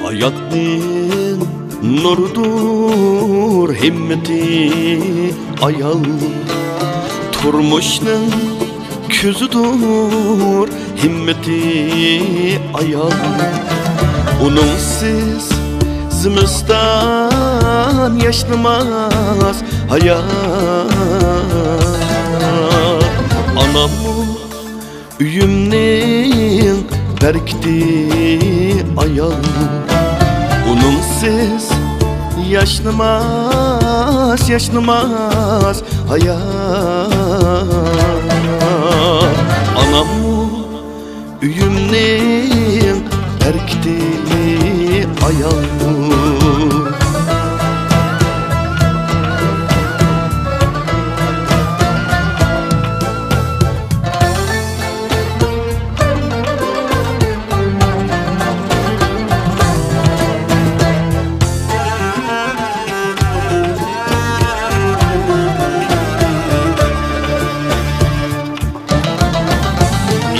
Hayatning nurdur himmeti ayal, turmushning ko'zidur himmeti ayal. Uningsiz zimiston yashnamas hayat. Anamu uyumning berkiti ayal. Uningsiz yaşnamaz hayat. Anamu uyumning berkiti ayal.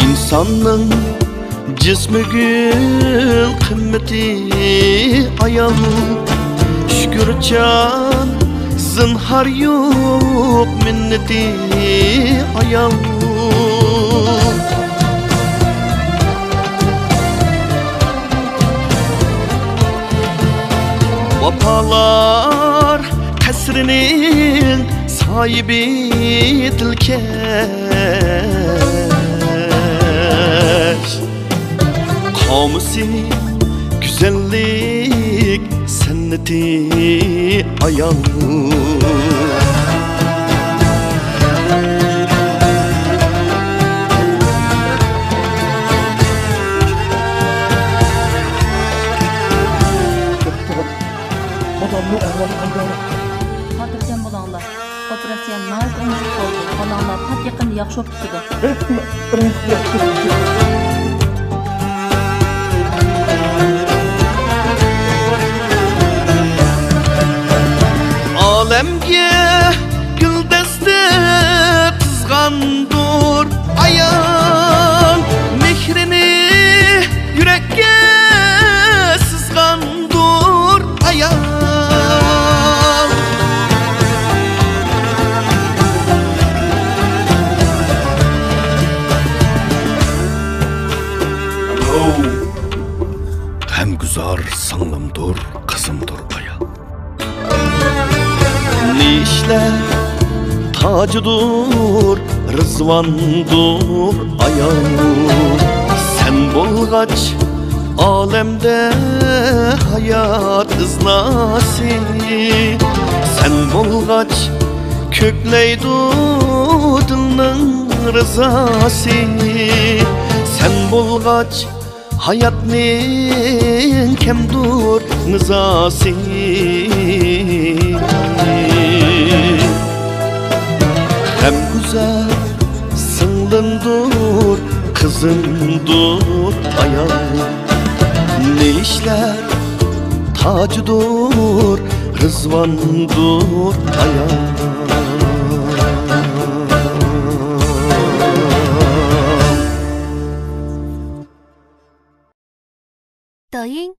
İnsanın cismigül kımmeti ayal. Şükürcan zinhar yok minneti ayal. Vapalar kasrinin sahibi dilkeş. Kamusi güzellik senneti ayal. Xotirjam bo'linglar. Operatsiya nayt o'ng'ib qoldi. Balanglar pat yaqinda yaxshi bo'lib ketadi. Alemge güldeste tızgandur ayal. Mehrini yürekke sızgandur ayal. Hem güzel sanlımdır, kızımdır ayal. Nişler tacıdır, rızvandır ayal. Sen bolgaç alemde hayat iznasi. Sen bolgaç kökleydu dilning rızası. Sen bolgaç hayatning kemdur nizası. Hem güzel sınlındır, kızındır ayal. Ne işler tacıdır, rızvandır ayal.抖音